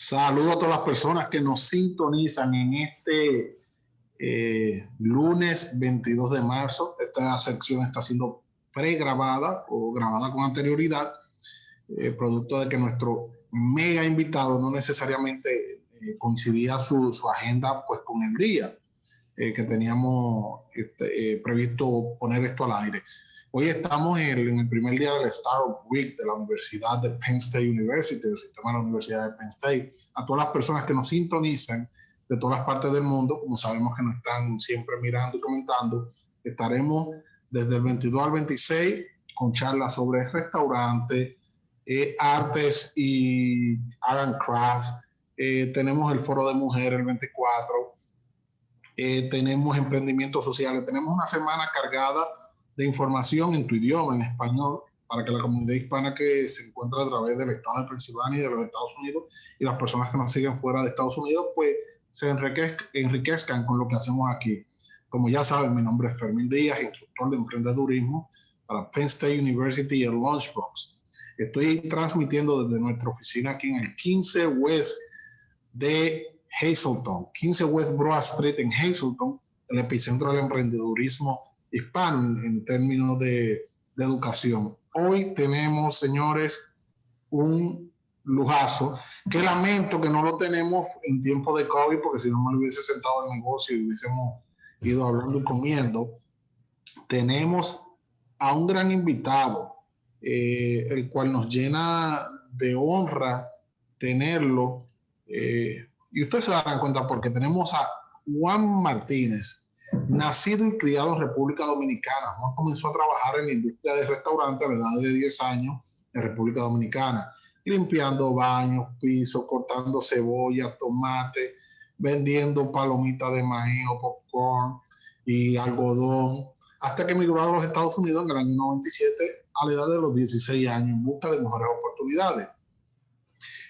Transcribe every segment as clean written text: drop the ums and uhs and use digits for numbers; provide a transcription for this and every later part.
Saludo a todas las personas que nos sintonizan en este lunes 22 de marzo. Esta sección está siendo pregrabada o grabada con anterioridad, producto de que nuestro mega invitado no necesariamente coincidía su agenda pues con el día que teníamos previsto poner esto al aire. Hoy estamos en el primer día del Startup Week de la Universidad de Penn State University, del sistema de la Universidad de Penn State. A todas las personas que nos sintonizan de todas las partes del mundo, como sabemos que nos están siempre mirando y comentando, estaremos desde el 22 al 26 con charlas sobre restaurantes, artes y art and craft. Tenemos el foro de mujeres el 24. Tenemos emprendimientos sociales. Tenemos una semana cargada de información en tu idioma, en español, para que la comunidad hispana que se encuentra a través del estado de Pensilvania y de los Estados Unidos y las personas que nos siguen fuera de Estados Unidos, pues se enriquezcan con lo que hacemos aquí. Como ya saben, mi nombre es Fermín Díaz, instructor de emprendedurismo para Penn State University y el Lunchbox. Estoy transmitiendo desde nuestra oficina aquí en el 15 West de Hazleton, 15 West Broad Street en Hazleton, el epicentro del emprendedurismo hispano en términos de educación. Hoy tenemos, señores, un lujazo que lamento que no lo tenemos en tiempo de COVID, porque si no me lo hubiese sentado en el negocio y hubiésemos ido hablando y comiendo. Tenemos a un gran invitado, el cual nos llena de honra tenerlo. Y ustedes se darán cuenta porque tenemos a Juan Martínez, nacido y criado en República Dominicana. Juan comenzó a trabajar en la industria de restaurante a la edad de 10 años en República Dominicana, limpiando baños, pisos, cortando cebolla, tomate, vendiendo palomitas de maíz o popcorn y algodón, hasta que emigró a los Estados Unidos en el año 97 a la edad de los 16 años en busca de mejores oportunidades.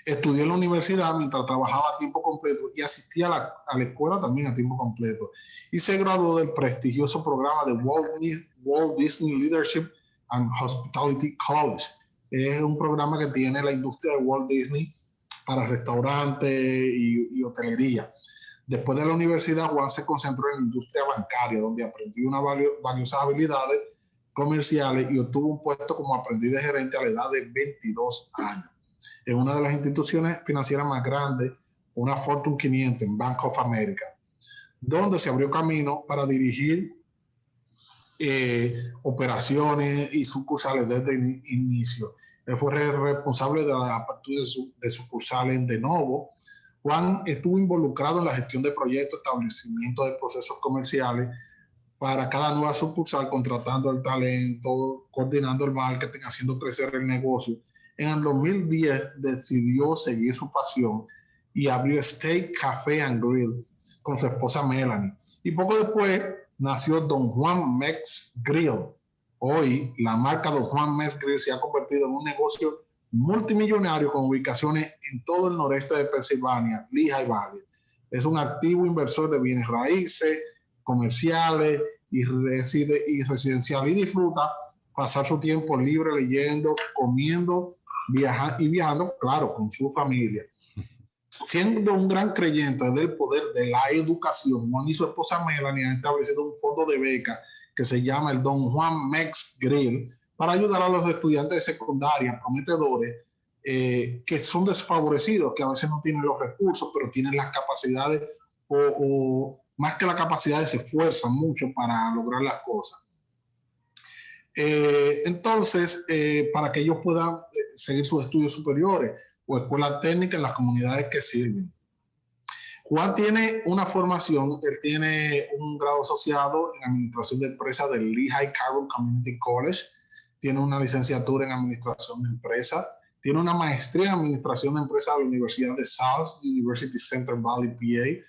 Estudió en la universidad mientras trabajaba a tiempo completo y asistía a la escuela también a tiempo completo. Y se graduó del prestigioso programa de Walt Disney Leadership and Hospitality College. Es un programa que tiene la industria de Walt Disney para restaurantes y hotelería. Después de la universidad, Juan se concentró en la industria bancaria, donde aprendió valiosas habilidades comerciales y obtuvo un puesto como aprendiz de gerente a la edad de 22 años. En una de las instituciones financieras más grandes, una Fortune 500 en Bank of America, donde se abrió camino para dirigir operaciones y sucursales desde el inicio. Él fue responsable de la apertura de sucursales de Novo. Juan estuvo involucrado en la gestión de proyectos, establecimiento de procesos comerciales para cada nueva sucursal, contratando el talento, coordinando el marketing, haciendo crecer el negocio. En el 2010 decidió seguir su pasión y abrió Steak Café and Grill con su esposa Melanie. Y poco después nació Don Juan Mex Grill. Hoy la marca Don Juan Mex Grill se ha convertido en un negocio multimillonario con ubicaciones en todo el noreste de Pensilvania, Lehigh Valley. Es un activo inversor de bienes raíces, comerciales y residencial, y disfruta pasar su tiempo libre leyendo, comiendo, viajando, claro, con su familia. Siendo un gran creyente del poder de la educación, Juan y su esposa Melanie han establecido un fondo de beca que se llama el Don Juan Mex Grill para ayudar a los estudiantes de secundaria prometedores que son desfavorecidos, que a veces no tienen los recursos, pero tienen las capacidades o más que las capacidades se esfuerzan mucho para lograr las cosas. Entonces, para que ellos puedan seguir sus estudios superiores o escuela técnica en las comunidades que sirven. Juan tiene una formación, él tiene un grado asociado en administración de empresas del Lehigh Carbon Community College, tiene una licenciatura en administración de empresas, tiene una maestría en administración de empresas de la Universidad de South University Center Valley, PA,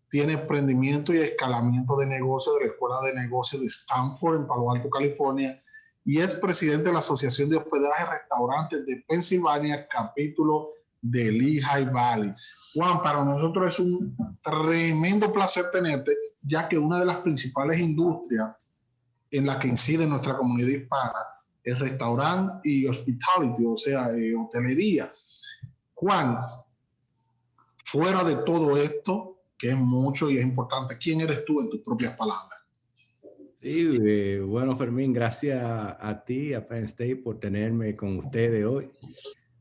tiene emprendimiento y escalamiento de negocios de la Escuela de Negocios de Stanford en Palo Alto, California, y es presidente de la Asociación de Hospedaje y Restaurantes de Pensilvania, capítulo de Lehigh Valley. Juan, para nosotros es un tremendo placer tenerte, ya que una de las principales industrias en la que incide nuestra comunidad hispana es restaurante y hospitality, o sea, hotelería. Juan, fuera de todo esto, que es mucho y es importante, ¿quién eres tú en tus propias palabras? Sí, bueno, Fermín, gracias a ti, a Penn State, por tenerme con ustedes hoy.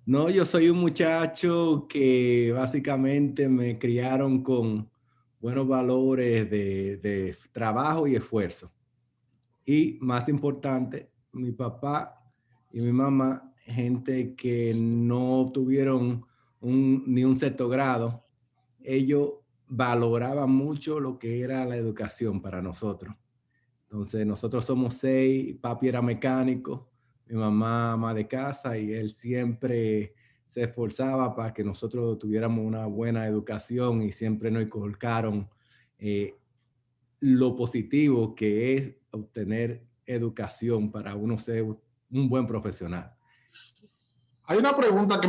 No, yo soy un muchacho que básicamente me criaron con buenos valores de trabajo y esfuerzo. Y más importante, mi papá y mi mamá, gente que no tuvieron ni un sexto grado, ellos valoraban mucho lo que era la educación para nosotros. Entonces, nosotros somos 6, papi era mecánico, mi mamá ama de casa y él siempre se esforzaba para que nosotros tuviéramos una buena educación y siempre nos inculcaron eh, lo positivo que es obtener educación para uno ser un buen profesional. Hay una pregunta que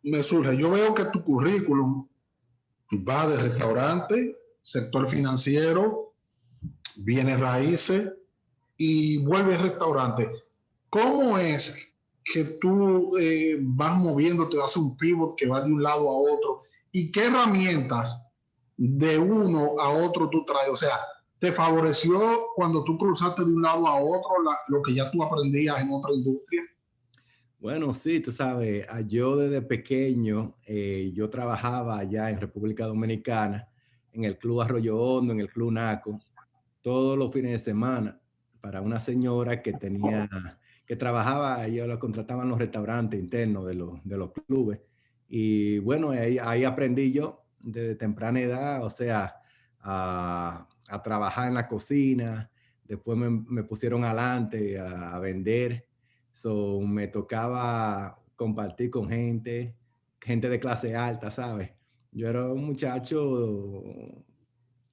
me surge. Yo veo que tu currículum va de restaurante, sector financiero, bienes raíces y vuelve al restaurante. ¿Cómo es que tú vas moviéndote, haces un pivot que va de un lado a otro? ¿Y qué herramientas de uno a otro tú traes? O sea, ¿te favoreció cuando tú cruzaste de un lado a otro lo que ya tú aprendías en otra industria? Bueno, sí, tú sabes, yo desde pequeño, yo trabajaba allá en República Dominicana, en el Club Arroyo Hondo, en el Club Naco, todos los fines de semana, para una señora que trabajaba, ella la contrataban en los restaurantes internos de los clubes. Y bueno, ahí aprendí yo desde temprana edad, o sea, a trabajar en la cocina. Después me pusieron adelante a vender. So, me tocaba compartir con gente de clase alta, ¿sabes? Yo era un muchacho,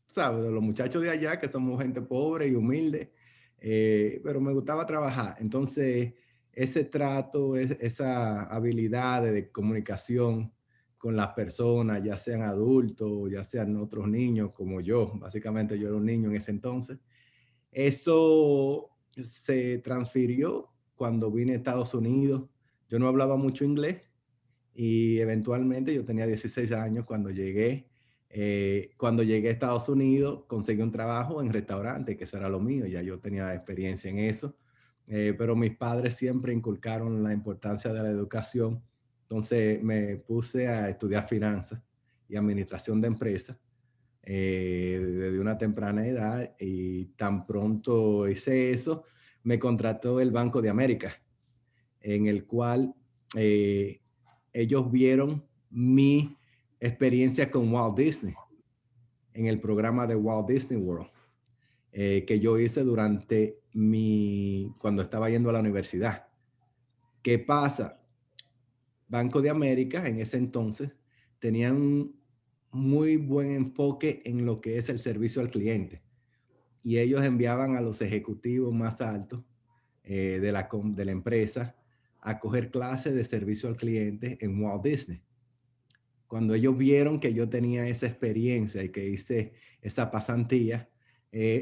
¿sabes? De los muchachos de allá, que somos gente pobre y humilde, pero me gustaba trabajar. Entonces, ese trato, esa habilidad de comunicación con las personas, ya sean adultos, ya sean otros niños como yo, básicamente yo era un niño en ese entonces, eso se transfirió cuando vine a Estados Unidos. Yo no hablaba mucho inglés y eventualmente yo tenía 16 años cuando llegué. Cuando llegué a Estados Unidos, conseguí un trabajo en restaurante, que eso era lo mío, ya yo tenía experiencia en eso. Pero mis padres siempre inculcaron la importancia de la educación. Entonces me puse a estudiar finanzas y administración de empresas desde una temprana edad, y tan pronto hice eso, me contrató el Banco de América, en el cual eh, ellos vieron mi experiencia con Walt Disney en el programa de Walt Disney World, que yo hice cuando estaba yendo a la universidad. ¿Qué pasa? Banco de América en ese entonces tenían un muy buen enfoque en lo que es el servicio al cliente, y ellos enviaban a los ejecutivos más altos de la empresa a coger clases de servicio al cliente en Walt Disney. Cuando ellos vieron que yo tenía esa experiencia y que hice esa pasantía,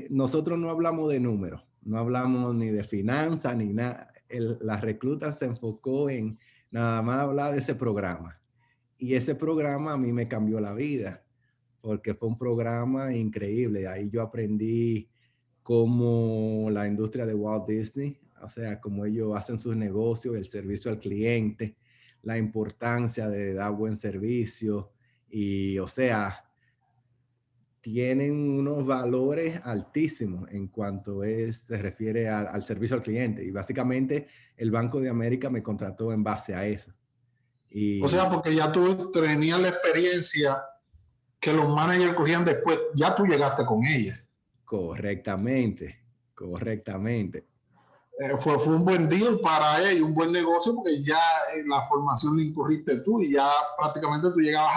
nosotros no hablamos de números, no hablamos ni de finanzas, ni nada. La recluta se enfocó en nada más hablar de ese programa. Y ese programa a mí me cambió la vida, porque fue un programa increíble. Ahí yo aprendí cómo la industria de Walt Disney, o sea, cómo ellos hacen sus negocios, el servicio al cliente, la importancia de dar buen servicio y, o sea, tienen unos valores altísimos en cuanto se refiere al servicio al cliente. Y básicamente el Banco de América me contrató en base a eso. O sea, Y porque ya tú tenías la experiencia que los managers cogían después, ya tú llegaste con ella. correctamente, correctamente. Fue un buen deal para ellos, un buen negocio, porque ya la formación la incurriste tú y ya prácticamente tú llegabas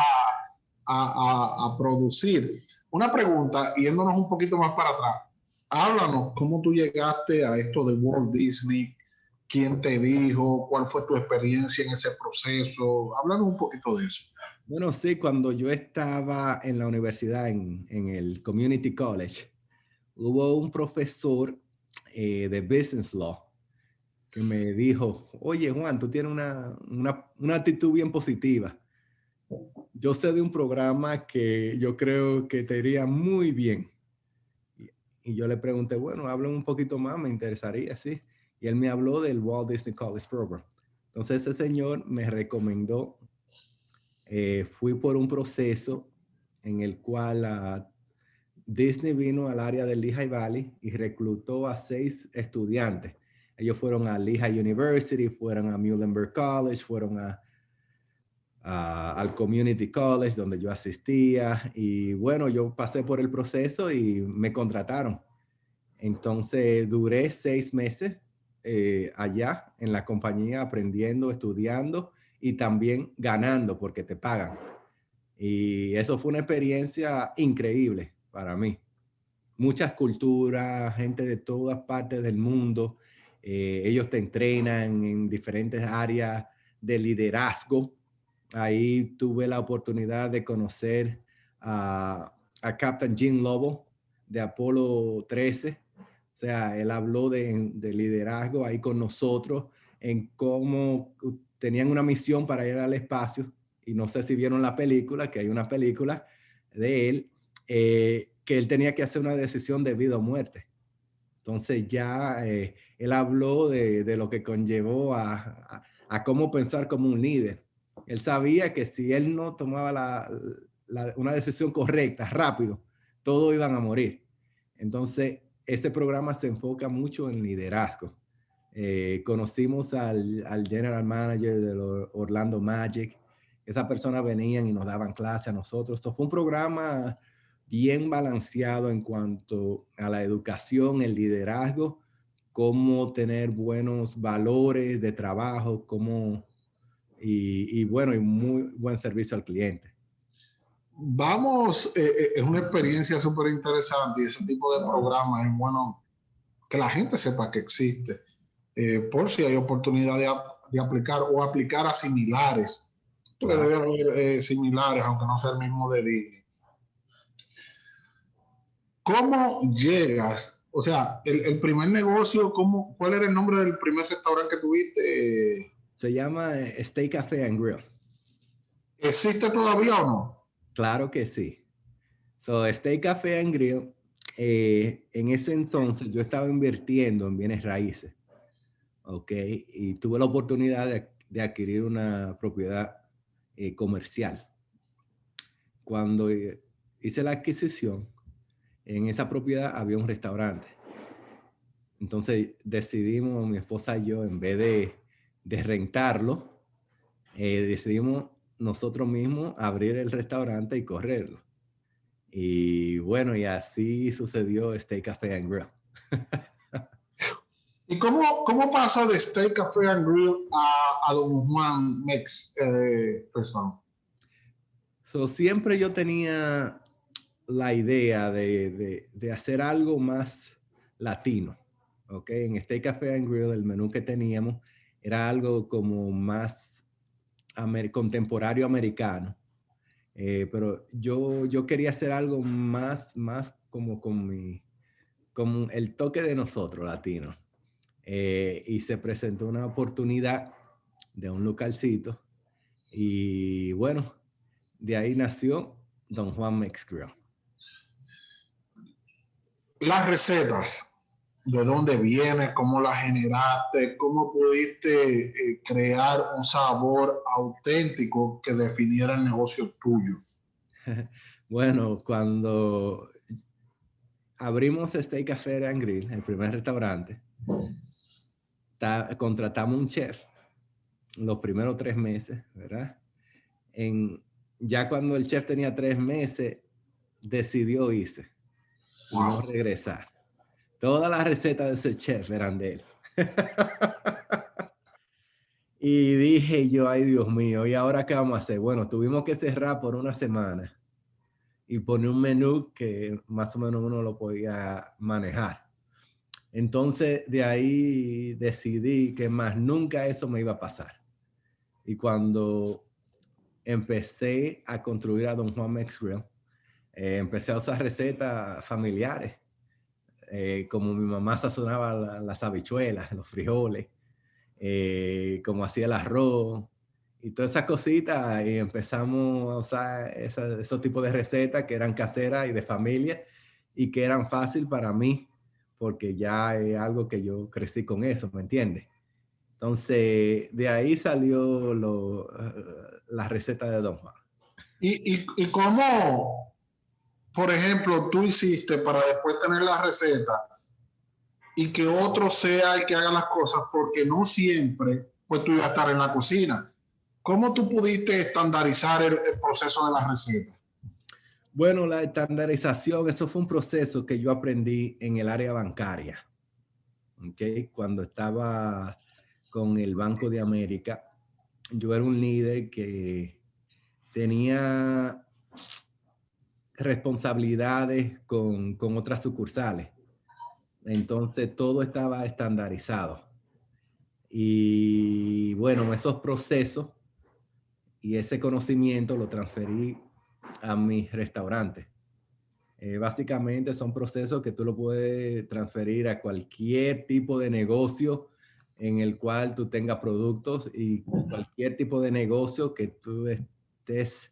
a producir. Una pregunta, yéndonos un poquito más para atrás. Háblanos, ¿cómo tú llegaste a esto de Walt Disney? ¿Quién te dijo? ¿Cuál fue tu experiencia en ese proceso? Háblanos un poquito de eso. Bueno, sí, cuando yo estaba en la universidad, en el Community College, hubo un profesor de Business Law que me dijo, oye Juan, tú tienes una actitud bien positiva. yo sé de un programa que yo creo que te iría muy bien. Y yo le pregunté, bueno, habla un poquito más, me interesaría, sí. Y él me habló del Walt Disney College Program. Entonces, ese señor me recomendó, fui por un proceso en el cual Disney vino al área del Lehigh Valley y reclutó a 6 estudiantes. Ellos fueron a Lehigh University, fueron a Muhlenberg College, fueron al Community College donde yo asistía. Y bueno, yo pasé por el proceso y me contrataron. Entonces duré 6 meses allá en la compañía aprendiendo, estudiando y también ganando porque te pagan. Y eso fue una experiencia increíble para mí. Muchas culturas, gente de todas partes del mundo. Ellos te entrenan en diferentes áreas de liderazgo. Ahí tuve la oportunidad de conocer a Captain Jim Lobo de Apolo 13. O sea, él habló de liderazgo ahí con nosotros en cómo tenían una misión para ir al espacio. Y no sé si vieron la película, que hay una película de él, que él tenía que hacer una decisión de vida o muerte. Entonces ya él habló de lo que conllevó a cómo pensar como un líder. Él sabía que si él no tomaba una decisión correcta, rápido, todos iban a morir. Entonces, este programa se enfoca mucho en liderazgo. Conocimos al general manager de los Orlando Magic. Esas personas venían y nos daban clase a nosotros. Esto fue un programa bien balanceado en cuanto a la educación, el liderazgo, cómo tener buenos valores de trabajo, y bueno, y muy buen servicio al cliente. Vamos, es una experiencia súper interesante y ese tipo de programas es bueno que la gente sepa que existe, por si hay oportunidad de aplicar o aplicar a similares, porque Claro. debe haber similares, aunque no sea el mismo de Disney. ¿Cómo llegas? O sea, el primer negocio, ¿cuál era el nombre del primer restaurante que tuviste? Se llama Steak Café and Grill. ¿Existe todavía o no? Claro que sí. So, Steak Café and Grill, en ese entonces yo estaba invirtiendo en bienes raíces, ¿ok? Y tuve la oportunidad de adquirir una propiedad comercial. Cuando hice la adquisición, en esa propiedad había un restaurante. Entonces decidimos, mi esposa y yo, en vez de rentarlo, decidimos nosotros mismos abrir el restaurante y correrlo. Y bueno, y así sucedió Steak Café and Grill. ¿Y cómo pasa de Steak Café and Grill a Don Juan Mex Restaurant? So, siempre yo tenía la idea de hacer algo más latino, ¿ok? En Steak Café and Grill el menú que teníamos era algo como más contemporáneo americano. Pero yo quería hacer algo más como con el toque de nosotros, latinos. Y se presentó una oportunidad de un localcito. Y bueno, de ahí nació Don Juan Mex Grill. Las recetas, ¿de dónde viene? ¿Cómo las generaste? ¿Cómo pudiste crear un sabor auténtico que definiera el negocio tuyo? Bueno, cuando abrimos Steak Café and Grill, el primer restaurante, contratamos un chef los primeros 3 meses, ¿verdad? Ya cuando el chef tenía 3 meses, decidió irse y no Wow. regresar. Todas las recetas de ese chef eran de él. Y dije yo, ay Dios mío, ¿y ahora qué vamos a hacer? Bueno, tuvimos que cerrar por una semana y poner un menú que más o menos uno lo podía manejar. Entonces de ahí decidí que más nunca eso me iba a pasar. Y cuando empecé a construir a Don Juan Mex Grill, empecé a usar recetas familiares, como mi mamá sazonaba las habichuelas, los frijoles, como hacía el arroz, y todas esas cositas, y empezamos a usar esos tipos de recetas que eran caseras y de familia y que eran fácil para mí, porque ya es algo que yo crecí con eso, ¿me entiendes? Entonces, de ahí salió la receta de Don Juan. ¿Y cómo, por ejemplo, tú hiciste para después tener la receta y que otro sea el que haga las cosas? Porque no siempre, pues tú ibas a estar en la cocina. ¿Cómo tú pudiste estandarizar el proceso de la receta? Bueno, la estandarización, eso fue un proceso que yo aprendí en el área bancaria, ¿ok? Cuando estaba con el Banco de América, yo era un líder que tenía responsabilidades con otras sucursales. Entonces todo estaba estandarizado. Y bueno, esos procesos y ese conocimiento lo transferí a mis restaurantes. Básicamente son procesos que tú lo puedes transferir a cualquier tipo de negocio en el cual tú tengas productos y cualquier tipo de negocio que tú estés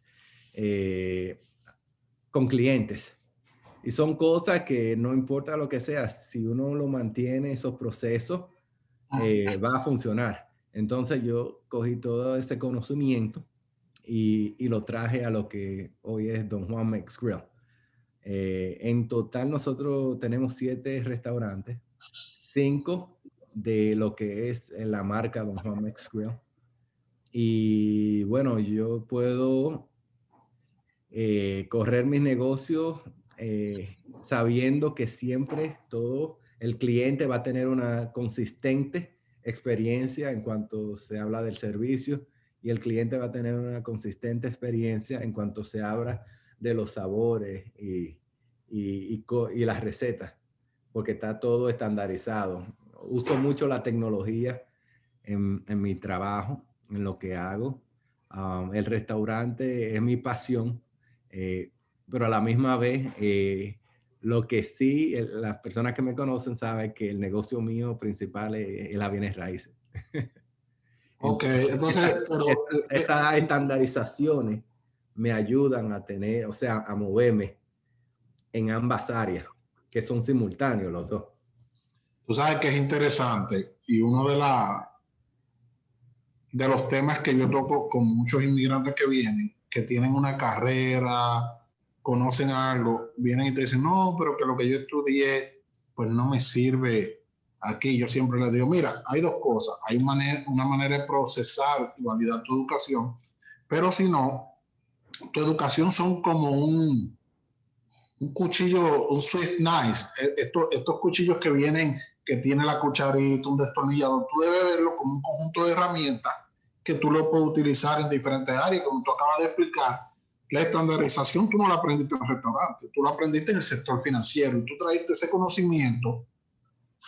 eh, con clientes. Y son cosas que no importa lo que sea, si uno lo mantiene, esos procesos, va a funcionar. Entonces yo cogí todo ese conocimiento y lo traje a lo que hoy es Don Juan Mex Grill. En total nosotros tenemos 7 restaurantes, 5 de lo que es la marca Don Juan Mex Grill. Y bueno, yo puedo correr mis negocios sabiendo que siempre todo el cliente va a tener una consistente experiencia en cuanto se habla del servicio y el cliente va a tener una consistente experiencia en cuanto se habla de los sabores y las recetas, porque está todo estandarizado. Uso mucho la tecnología en mi trabajo, en lo que hago. El restaurante es mi pasión, eh, pero a la misma vez, lo que sí, las personas que me conocen saben que el negocio mío principal es la bienes raíces. Ok, Entonces, entonces, pero esas estandarizaciones me ayudan a tener, o sea, a moverme en ambas áreas, que son simultáneos los dos. tú sabes que es interesante y uno de los temas que yo toco con muchos inmigrantes que vienen, que tienen una carrera, conocen algo, vienen y te dicen, no, pero que lo que yo estudié, pues no me sirve aquí. Yo siempre les digo, mira, hay dos cosas. Hay una manera de procesar y validar tu educación, pero si no, tu educación son como un cuchillo, un Swift knife, estos cuchillos que vienen, que tiene la cucharita, un destornillador, tú debes verlo como un conjunto de herramientas que tú lo puedes utilizar en diferentes áreas, como tú acabas de explicar. La estandarización tú no la aprendiste en el restaurante, tú la aprendiste en el sector financiero y tú traiste ese conocimiento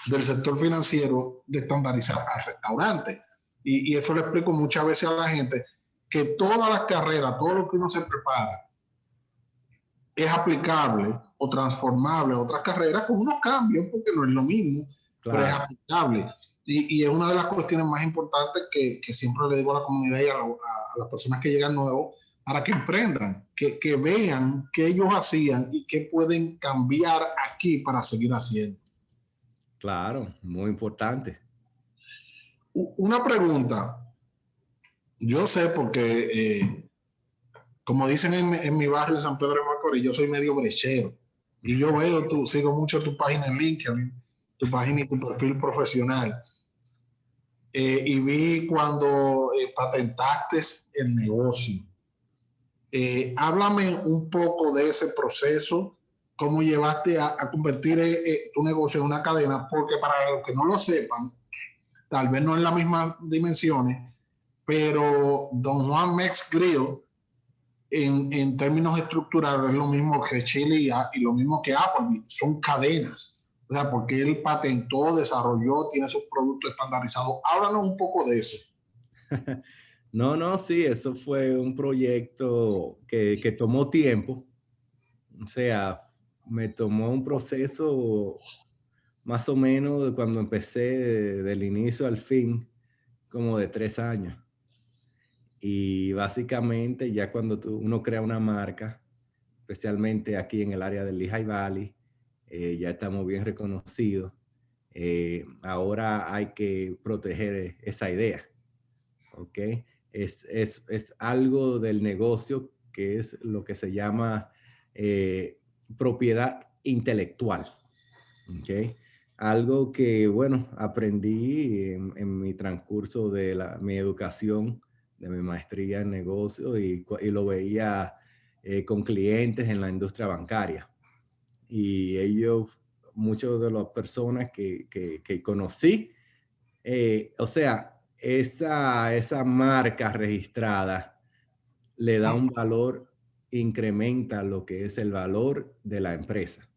del sector financiero de estandarizar al restaurante. Y eso le explico muchas veces a la gente, que todas las carreras, todo lo que uno se prepara, es aplicable o transformable a otras carreras con unos cambios, porque no es lo mismo, pero es Claro. aplicable. Y es una de las cuestiones más importantes que siempre le digo a la comunidad y a las personas que llegan nuevos para que emprendan, que vean qué ellos hacían y qué pueden cambiar aquí para seguir haciendo. Claro, muy importante. Una pregunta, yo sé porque, como dicen en mi barrio, en San Pedro de Macorís, yo soy medio brechero. Y yo veo, sigo mucho tu página en LinkedIn, tu página y tu perfil profesional. Y vi cuando patentaste el negocio. Háblame un poco de ese proceso, cómo llevaste a convertir tu negocio en una cadena, porque para los que no lo sepan, tal vez no en las mismas dimensiones, pero Don Juan Mex Grill en términos estructurales es lo mismo que Chile y lo mismo que Applebee's, son cadenas. O sea, porque él patentó, desarrolló, tiene sus productos estandarizados. Háblanos un poco de eso. No, no, sí, eso fue un proyecto que tomó tiempo. O sea, me tomó un proceso más o menos de cuando empecé del inicio al fin, como de 3 años. Y básicamente ya cuando uno crea una marca, especialmente aquí en el área del Lehigh Valley, ya estamos bien reconocidos. Ahora hay que proteger esa idea, ¿ok? Es algo del negocio que es lo que se llama propiedad intelectual, ¿ok? Algo que, bueno, aprendí en mi transcurso de mi educación, de mi maestría en negocio y lo veía con clientes en la industria bancaria. Y ellos, muchas de las personas que conocí, o sea, esa marca registrada le da un valor, incrementa lo que es el valor de la empresa.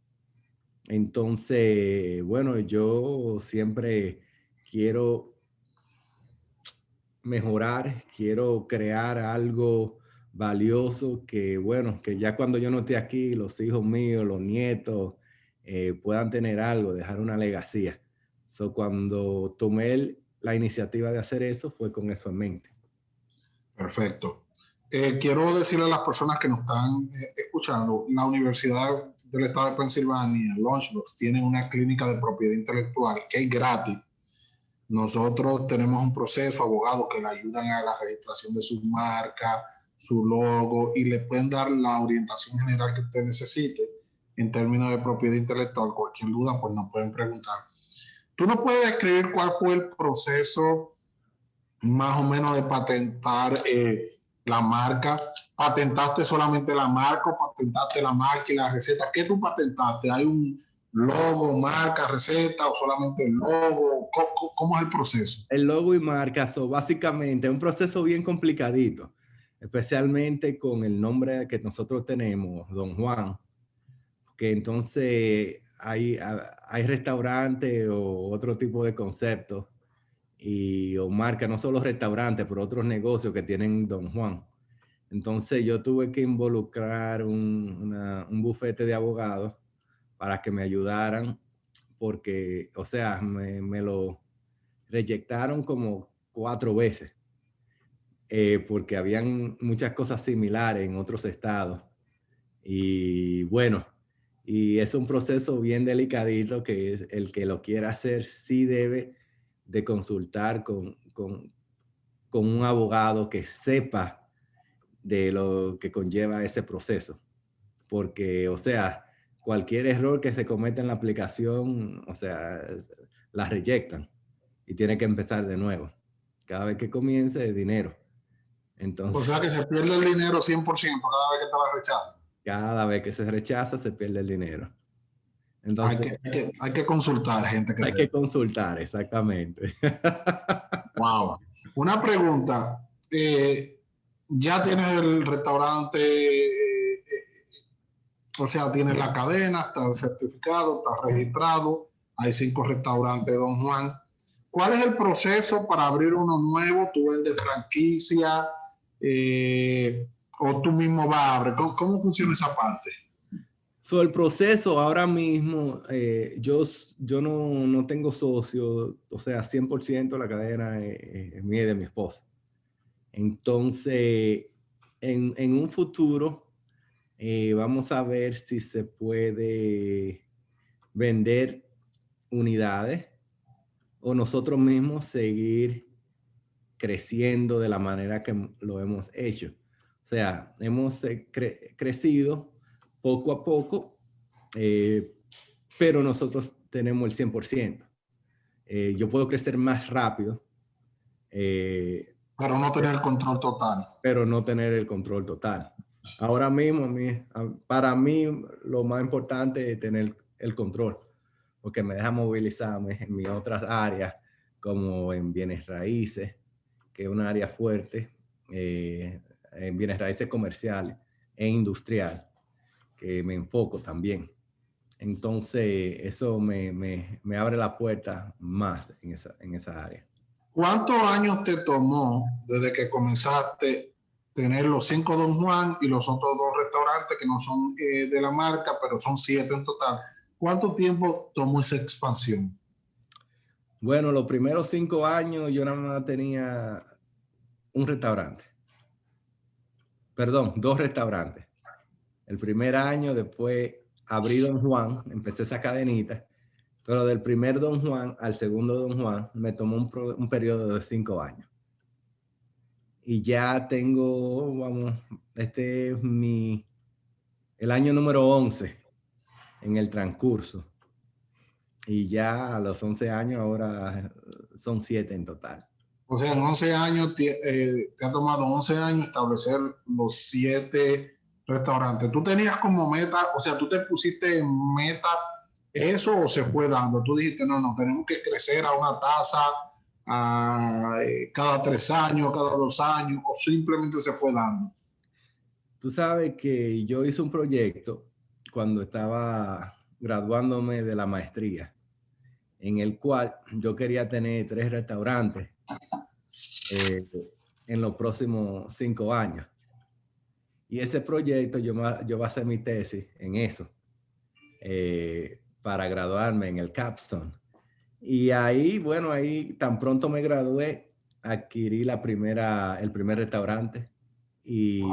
Entonces, bueno, yo siempre quiero mejorar, quiero crear algo valioso que, bueno, que ya cuando yo no esté aquí, los hijos míos, los nietos, puedan tener algo, dejar una legacía. So, cuando tomé la iniciativa de hacer eso, fue con eso en mente. Perfecto. Quiero decirle a las personas que nos están escuchando, la Universidad del Estado de Pensilvania, Lunchbox, tiene una clínica de propiedad intelectual que es gratis. Nosotros tenemos un proceso, abogados que le ayudan a la registración de su marca, su logo, y le pueden dar la orientación general que usted necesite en términos de propiedad intelectual. Cualquier duda, pues nos pueden preguntar. ¿Tú nos puedes describir cuál fue el proceso más o menos de patentar la marca? ¿Patentaste solamente la marca o patentaste la marca y la receta? ¿Qué tú patentaste? ¿Hay un logo, marca, receta o solamente el logo? ¿Cómo es el proceso? El logo y marca, básicamente es un proceso bien complicadito, especialmente con el nombre que nosotros tenemos, Don Juan, que entonces hay restaurantes o otro tipo de conceptos o marca, no solo restaurantes, pero otros negocios que tienen Don Juan. Entonces yo tuve que involucrar un bufete de abogados para que me ayudaran porque, o sea, me lo reyectaron como 4 veces porque habían muchas cosas similares en otros estados. Y bueno, y es un proceso bien delicadito que es el que lo quiera hacer sí debe de consultar con un abogado que sepa de lo que conlleva ese proceso. Porque, o sea, cualquier error que se cometa en la aplicación, o sea, la reyectan y tiene que empezar de nuevo. Cada vez que comience, dinero. O Entonces, sea que se pierde el dinero 100% cada vez que te la rechazan. cada vez que se rechaza, se pierde el dinero. Hay Entonces, hay que consultar gente que hay que sepa. consultar, exactamente. Wow. Una pregunta. Ya tienes el restaurante, o sea, tienes la cadena, está certificado, está registrado, hay 5 restaurantes Don Juan. ¿Cuál es el proceso para abrir uno nuevo? ¿Tú vendes franquicia o tú mismo vas a abrir? ¿Cómo funciona esa parte? El proceso ahora mismo, yo no tengo socio, o sea, 100% la cadena es mía y de mi esposa. Entonces, en un futuro, vamos a ver si se puede vender unidades o nosotros mismos seguir creciendo de la manera que lo hemos hecho. O sea, hemos crecido poco a poco, pero nosotros tenemos el 100%. Yo puedo crecer más rápido, Pero no tener control total. pero no tener el control total. Ahora mismo, para mí, lo más importante es tener el control, porque me deja movilizarme en mis otras áreas, como en bienes raíces, que es un área fuerte, en bienes raíces comerciales e industrial, que me enfoco también. Entonces, eso me abre la puerta más en esa área. ¿Cuántos años te tomó desde que comenzaste a tener los 5 Don Juan y los otros 2 restaurantes que no son de la marca, pero son 7 en total? ¿Cuánto tiempo tomó esa expansión? Bueno, los primeros 5 años yo nada más tenía un restaurante. perdón, 2 restaurantes. El primer año, después abrí Don Juan, empecé esa cadenita, pero del primer Don Juan al segundo Don Juan me tomó un periodo de 5 años. Y ya tengo, vamos, este es el año número 11 en el transcurso. Y ya a los 11 años ahora son 7 en total. O sea, en 11 años te ha tomado 11 años establecer los 7 restaurantes. ¿Tú tenías como meta, o sea, tú te pusiste en meta eso o se fue dando? Tú dijiste, no, tenemos que crecer a una tasa cada 3 años, cada 2 años, o simplemente se fue dando. Tú sabes que yo hice un proyecto cuando estaba graduándome de la maestría, en el cual yo quería tener 3 restaurantes en los próximos 5 años. Y ese proyecto yo voy a hacer mi tesis en eso, para graduarme en el capstone. Y ahí, bueno, ahí tan pronto me gradué, adquirí el primer restaurante y,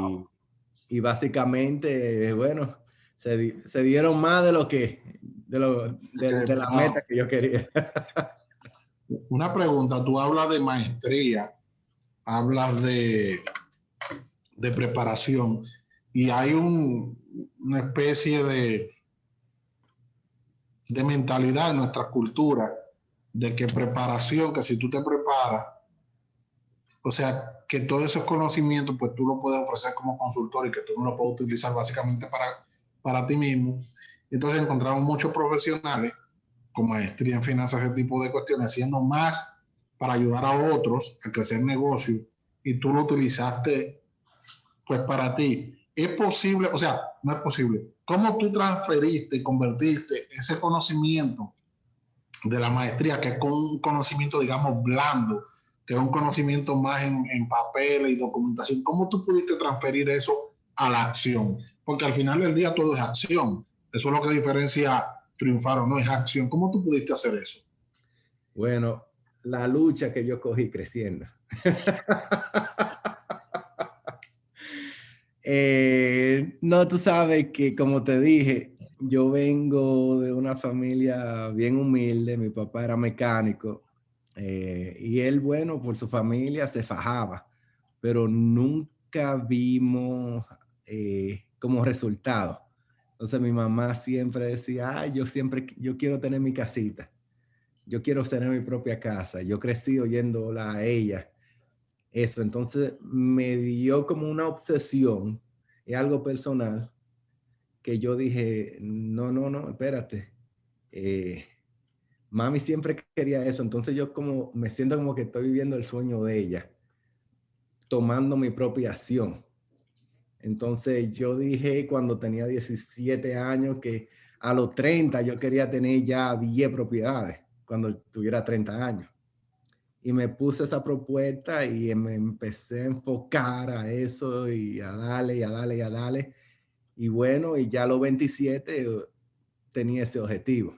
y básicamente, bueno, se dieron más de lo que, de la meta que yo quería. Una pregunta, tú hablas de maestría, hablas de preparación y hay una especie de mentalidad en nuestra cultura de que preparación, que si tú te preparas, o sea, que todos esos conocimientos, pues tú lo puedes ofrecer como consultor y que tú no lo puedes utilizar básicamente para ti mismo. Entonces encontramos muchos profesionales con maestría en finanzas, ese tipo de cuestiones, haciendo más para ayudar a otros a crecer negocio y tú lo utilizaste pues para ti. Es posible, o sea, no es posible. ¿Cómo tú transferiste y convertiste ese conocimiento de la maestría, que es con un conocimiento, digamos, blando, que es un conocimiento más en papel y documentación? ¿Cómo tú pudiste transferir eso a la acción? Porque al final del día todo es acción. Eso es lo que diferencia triunfar o no, es acción. ¿Cómo tú pudiste hacer eso? Bueno, la lucha que yo cogí creciendo. No, tú sabes que, como te dije, yo vengo de una familia bien humilde. Mi papá era mecánico, y él, bueno, por su familia se fajaba, pero nunca vimos como resultado. Entonces mi mamá siempre decía, ay, yo quiero tener mi casita, yo quiero tener mi propia casa. Yo crecí oyéndola a ella eso. Entonces me dio como una obsesión, es algo personal, que yo dije, no, espérate. Eh, Mami siempre quería eso, entonces yo como me siento como que estoy viviendo el sueño de ella, tomando mi propia acción. Entonces yo dije cuando tenía 17 años que a los 30 yo quería tener ya 10 propiedades, cuando tuviera 30 años. Y me puse esa propuesta y me empecé a enfocar a eso y a darle y a darle y a darle. Y bueno, y ya a los 27 tenía ese objetivo.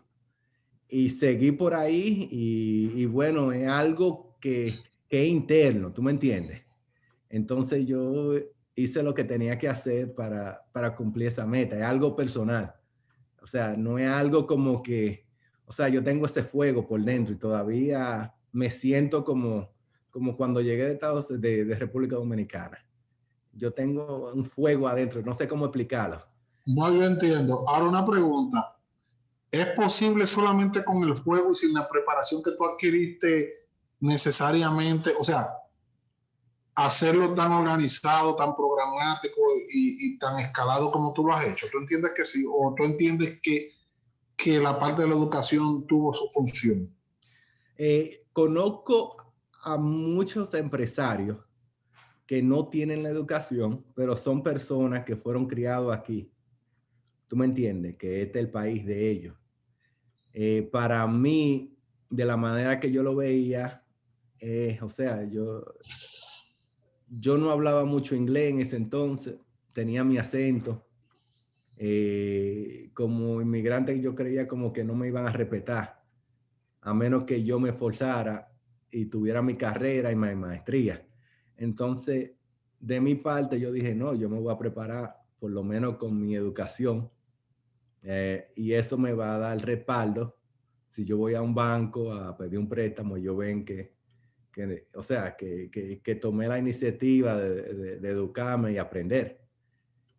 Y seguí por ahí y bueno, es algo que es interno, ¿tú me entiendes? Entonces yo hice lo que tenía que hacer para cumplir esa meta, es algo personal. O sea, no es algo como que, o sea, yo tengo ese fuego por dentro y todavía me siento como cuando llegué de República Dominicana. Yo tengo un fuego adentro, no sé cómo explicarlo. No, yo entiendo. Ahora una pregunta. ¿Es posible solamente con el fuego y sin la preparación que tú adquiriste necesariamente? O sea, hacerlo tan organizado, tan programático y tan escalado como tú lo has hecho. ¿Tú entiendes que sí? ¿O tú entiendes que la parte de la educación tuvo su función? Conozco a muchos empresarios que no tienen la educación, pero son personas que fueron criados aquí. ¿Tú me entiendes? Que este es el país de ellos. Para mí, de la manera que yo lo veía, o sea, yo no hablaba mucho inglés en ese entonces, tenía mi acento. Como inmigrante yo creía como que no me iban a respetar, a menos que yo me esforzara y tuviera mi carrera y mi maestría. Entonces, de mi parte yo dije, no, yo me voy a preparar por lo menos con mi educación, y eso me va a dar respaldo. Si yo voy a un banco a pedir un préstamo, yo ven o sea, que tomé la iniciativa de educarme y aprender.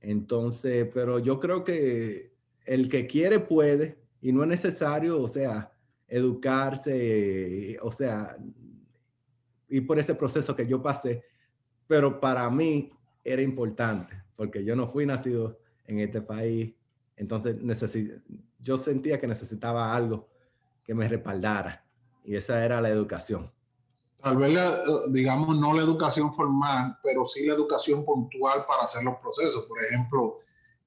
Entonces, pero yo creo que el que quiere puede, y no es necesario, o sea, educarse, o sea, ir por ese proceso que yo pasé, pero para mí era importante, porque yo no fui nacido en este país, entonces yo sentía que necesitaba algo que me respaldara, y esa era la educación. Tal vez, digamos, no la educación formal, pero sí la educación puntual para hacer los procesos. Por ejemplo,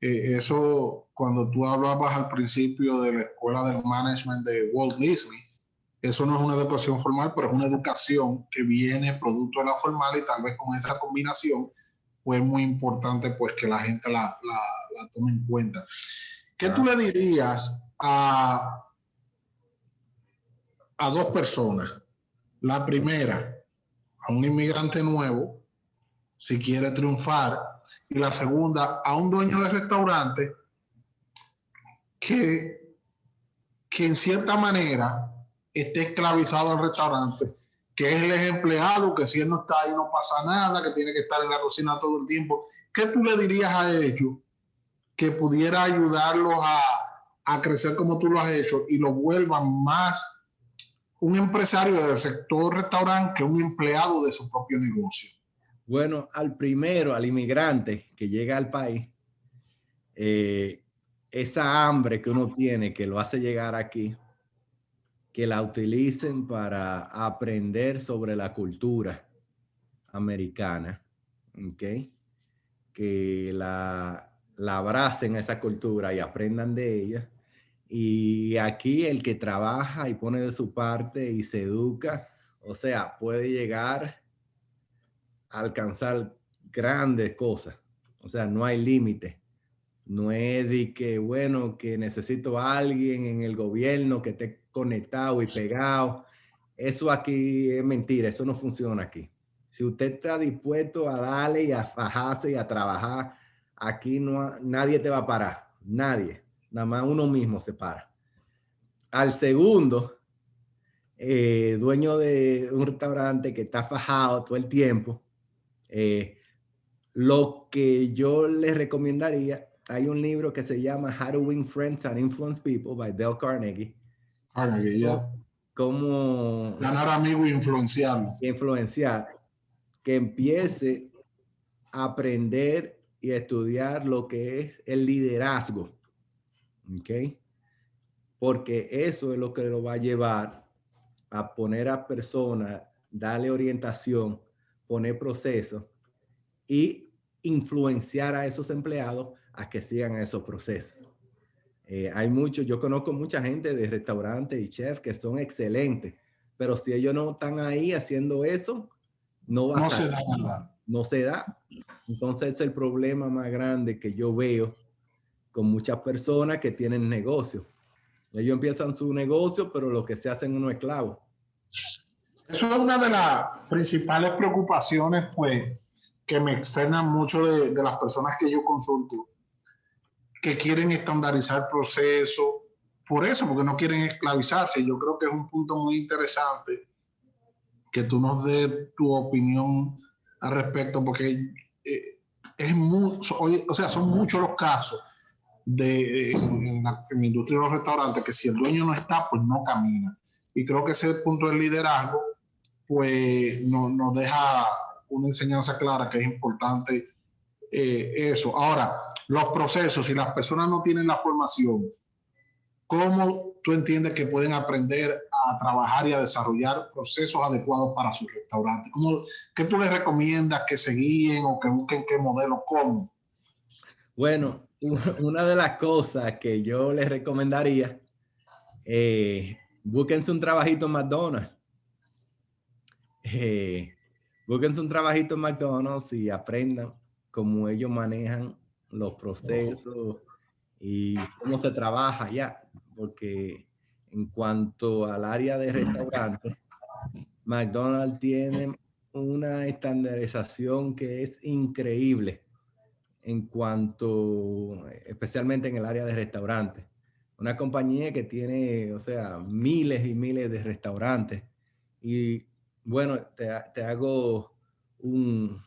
eso cuando tú hablabas al principio de la escuela del management de Walt Disney, eso no es una educación formal, pero es una educación que viene producto de la formal, y tal vez con esa combinación pues es muy importante pues que la gente la tome en cuenta. ¿Qué tú le dirías a dos personas? La primera, a un inmigrante nuevo, si quiere triunfar, y la segunda, a un dueño de restaurante que en cierta manera esté esclavizado al restaurante, que es el empleado, que si él no está ahí no pasa nada, que tiene que estar en la cocina todo el tiempo. ¿Qué tú le dirías a ellos que pudiera ayudarlos a crecer como tú lo has hecho y lo vuelvan más un empresario del sector restaurante que un empleado de su propio negocio? Bueno, al inmigrante que llega al país, esa hambre que uno tiene que lo hace llegar aquí, que la utilicen para aprender sobre la cultura americana, ¿ok? Que la abracen a esa cultura y aprendan de ella. Y aquí el que trabaja y pone de su parte y se educa, o sea, puede llegar a alcanzar grandes cosas. O sea, no hay límite. No es de que, bueno, que necesito a alguien en el gobierno que esté conectado y pegado. Eso aquí es mentira, eso no funciona aquí. Si usted está dispuesto a darle y a fajarse y a trabajar, aquí nadie te va a parar, nadie. Nada más uno mismo se para. Al segundo, dueño de un restaurante que está fajado todo el tiempo, lo que yo les recomendaría, hay un libro que se llama How to Win Friends and Influence People by Dale Carnegie. Carnegie, ya. Cómo Ganar amigos e influenciarlos. influenciar, que empiece a aprender y a estudiar lo que es el liderazgo, ¿ok? Porque eso es lo que lo va a llevar a poner a personas, darle orientación, poner procesos y influenciar a esos empleados a que sigan esos procesos. Hay muchos, yo conozco mucha gente de restaurantes y chefs que son excelentes, pero si ellos no están ahí haciendo eso, no va a se salir, da nada. no se da. Entonces es el problema más grande que yo veo con muchas personas que tienen negocios. Ellos empiezan su negocio, pero lo que se hacen unos esclavos. Eso es una de las principales preocupaciones, pues, que me externan mucho de las personas que yo consulto, que quieren estandarizar procesos, por eso, porque no quieren esclavizarse. Yo creo que es un punto muy interesante que tú nos des tu opinión al respecto, porque es mucho, o sea, son muchos los casos en la industria de los restaurantes que si el dueño no está, pues no camina. Y creo que ese punto del liderazgo pues nos deja una enseñanza clara que es importante eso. Ahora, los procesos, si las personas no tienen la formación, ¿cómo tú entiendes que pueden aprender a trabajar y a desarrollar procesos adecuados para su restaurante? ¿Qué tú les recomiendas que se guíen o que busquen qué modelo? ¿Cómo? Bueno, una de las cosas que yo les recomendaría, búsquense un trabajito en McDonald's. Búsquense un trabajito en McDonald's y aprendan cómo ellos manejan los procesos y cómo se trabaja allá. Porque en cuanto al área de restaurantes, McDonald's tiene una estandarización que es increíble en cuanto, especialmente en el área de restaurantes. Una compañía que tiene, o sea, miles y miles de restaurantes. Y bueno, te hago un,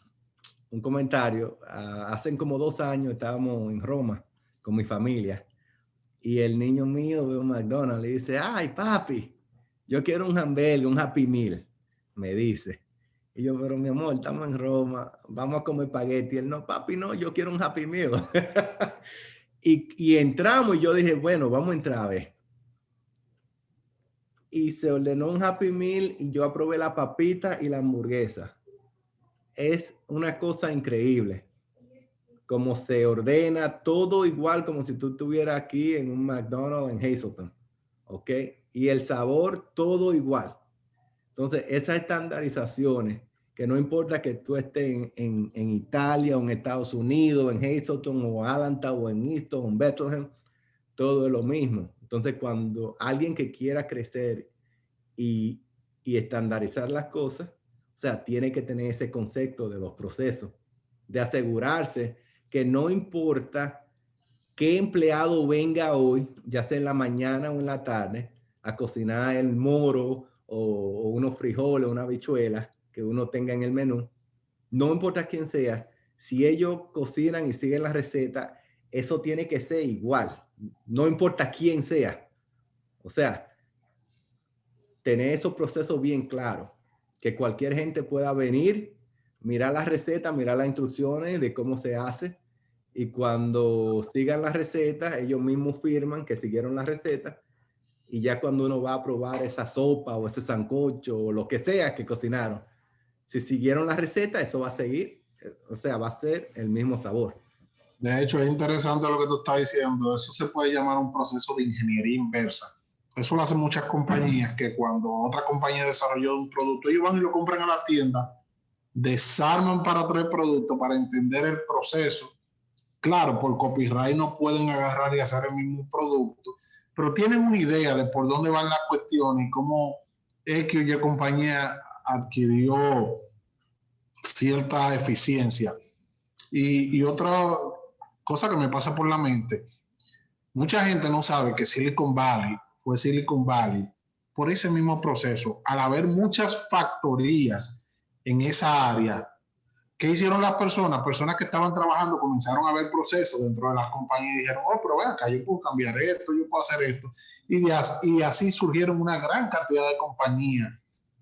un comentario. Hace como 2 años estábamos en Roma con mi familia y el niño mío ve un McDonald's y dice, ay, papi, yo quiero un hamburger, un Happy Meal, me dice. Y yo, pero mi amor, estamos en Roma, vamos a comer espagueti. Él, no, papi, no, yo quiero un Happy Meal. y entramos y yo dije, bueno, vamos a entrar a ver. Y se ordenó un Happy Meal y yo aprobé la papita y la hamburguesa. Es una cosa increíble. Como se ordena todo igual como si tú estuvieras aquí en un McDonald's en Hazleton. ¿Ok? Y el sabor todo igual. Entonces, esas estandarizaciones, que no importa que tú estés en Italia o en Estados Unidos, en Hazleton o Allentown o en Easton o en Bethlehem, todo es lo mismo. Entonces, cuando alguien que quiera crecer y, y estandarizar las cosas, o sea, tiene que tener ese concepto de los procesos, de asegurarse que no importa qué empleado venga hoy, ya sea en la mañana o en la tarde, a cocinar el moro o unos frijoles, una habichuela que uno tenga en el menú, no importa quién sea, si ellos cocinan y siguen la receta, eso tiene que ser igual, no importa quién sea. O sea, tener esos procesos bien claros, que cualquier gente pueda venir, mirar la receta, mirar las instrucciones de cómo se hace, y cuando sigan la receta, ellos mismos firman que siguieron la receta, y ya cuando uno va a probar esa sopa o ese sancocho o lo que sea que cocinaron, si siguieron la receta, eso va a seguir, o sea, va a ser el mismo sabor. De hecho, es interesante lo que tú estás diciendo. Eso se puede llamar un proceso de ingeniería inversa. Eso lo hacen muchas compañías que cuando otra compañía desarrolló un producto, ellos van y lo compran a la tienda, desarman para traer producto, para entender el proceso. Claro, por copyright no pueden agarrar y hacer el mismo producto, pero tienen una idea de por dónde van las cuestiones y cómo X o Y compañía adquirió cierta eficiencia. Y otra cosa que me pasa por la mente, mucha gente no sabe que Silicon Valley fue Silicon Valley por ese mismo proceso. Al haber muchas factorías en esa área, ¿qué hicieron las personas? Personas que estaban trabajando comenzaron a ver procesos dentro de las compañías y dijeron, oh, pero ven acá, yo puedo cambiar esto, yo puedo hacer esto. Y así surgieron una gran cantidad de compañías,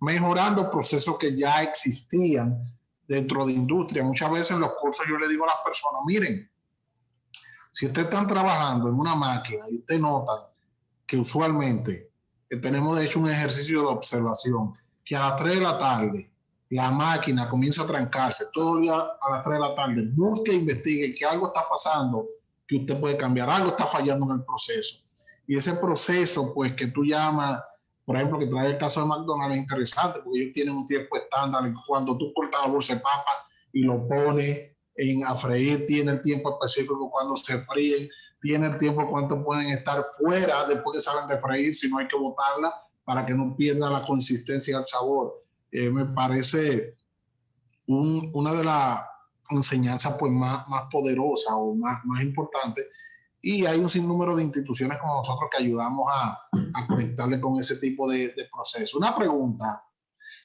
mejorando procesos que ya existían dentro de industria. Muchas veces en los cursos yo le digo a las personas, miren, si ustedes están trabajando en una máquina y ustedes notan que usualmente tenemos de hecho un ejercicio de observación, que a las 3 de la tarde la máquina comienza a trancarse, todo el día a las 3 de la tarde, busque, investigue que algo está pasando, que usted puede cambiar, algo está fallando en el proceso. Y ese proceso, pues, que tú llamas, por ejemplo, que trae el caso de McDonald's, es interesante, porque ellos tienen un tiempo estándar, y cuando tú cortas la bolsa de papa y lo pones a freír, tiene el tiempo específico cuando se fríen, tiene el tiempo cuánto pueden estar fuera después que salen de freír, si no hay que botarla para que no pierda la consistencia y el sabor. Me parece una de las enseñanzas pues, más poderosas o más importantes. Y hay un sinnúmero de instituciones como nosotros que ayudamos a conectarle con ese tipo de proceso. Una pregunta,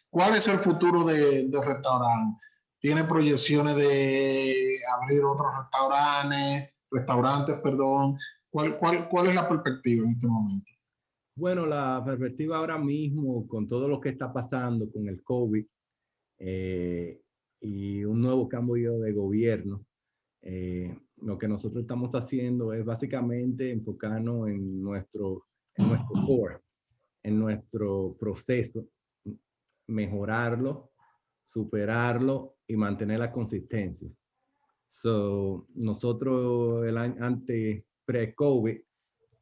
¿cuál es el futuro del restaurante? ¿Tiene proyecciones de abrir otros restaurantes, perdón? ¿Cuál es la perspectiva en este momento? Bueno, la perspectiva ahora mismo, con todo lo que está pasando con el COVID eh, y un nuevo cambio de gobierno, lo que nosotros estamos haciendo es básicamente enfocarnos en nuestro core, en nuestro proceso, mejorarlo, superarlo y mantener la consistencia. So, nosotros el año antes, pre-COVID,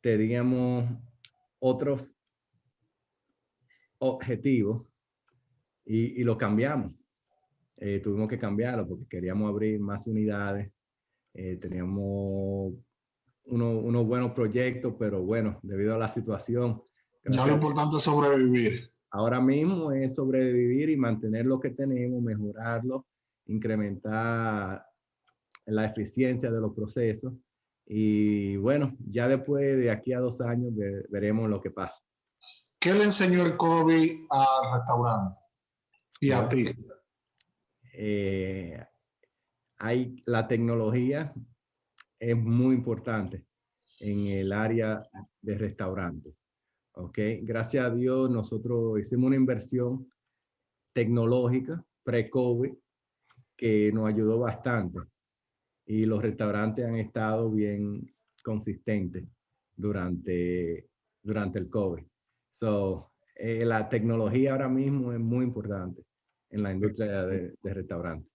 teníamos otros objetivos y lo cambiamos. Tuvimos que cambiarlo porque queríamos abrir más unidades. Teníamos unos buenos proyectos, pero bueno, debido a la situación, Ya lo gracias a Dios, importante es sobrevivir. ahora mismo es sobrevivir y mantener lo que tenemos, mejorarlo, incrementar la eficiencia de los procesos. Y bueno, ya después de aquí a 2 años veremos lo que pasa. ¿Qué le enseñó el COVID al restaurante y a Bueno, ti? eh, la tecnología es muy importante en el área de restaurante. ¿Ok? Gracias a Dios nosotros hicimos una inversión tecnológica pre-COVID que nos ayudó bastante y los restaurantes han estado bien consistentes durante el COVID. So, la tecnología ahora mismo es muy importante en la industria de restaurantes.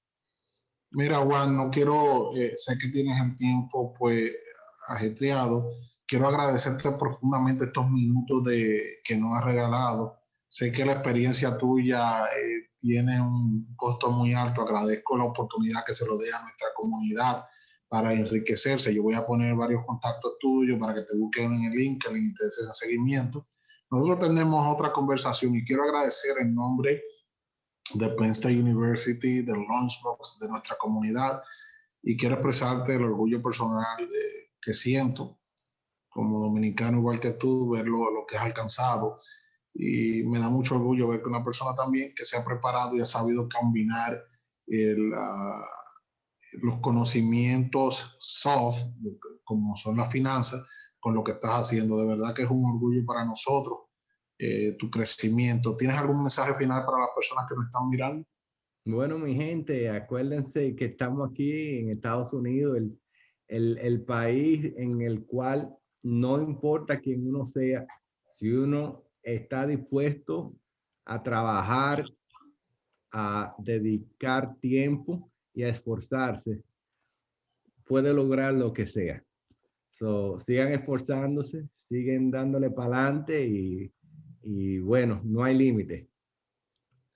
Mira, Juan, no quiero, sé que tienes el tiempo pues ajetreado. Quiero agradecerte profundamente estos minutos que nos has regalado. Sé que la experiencia tuya tiene un costo muy alto. Agradezco la oportunidad que se lo dé a nuestra comunidad para enriquecerse. Yo voy a poner varios contactos tuyos para que te busquen en el link, que les interese el seguimiento. Nosotros tenemos otra conversación y quiero agradecer en nombre de Penn State University, del Lunchbox, de nuestra comunidad, y quiero expresarte el orgullo personal que siento como dominicano, igual que tú, ver lo que has alcanzado. Y me da mucho orgullo ver que una persona también que se ha preparado y ha sabido combinar el, los conocimientos soft, como son las finanzas, con lo que estás haciendo. De verdad que es un orgullo para nosotros, tu crecimiento. ¿Tienes algún mensaje final para las personas que nos están mirando? Bueno, mi gente, acuérdense que estamos aquí en Estados Unidos, el país en el cual no importa quién uno sea, si uno está dispuesto a trabajar, a dedicar tiempo y a esforzarse, puede lograr lo que sea. So, sigan esforzándose, siguen dándole para adelante y bueno, no hay límite.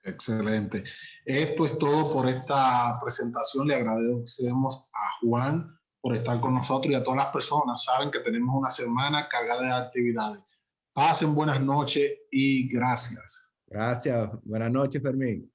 Excelente. Esto es todo por esta presentación. Le agradecemos a Juan por estar con nosotros y a todas las personas. Saben que tenemos una semana cargada de actividades. Pasen buenas noches y gracias. Gracias. Buenas noches, Fermín.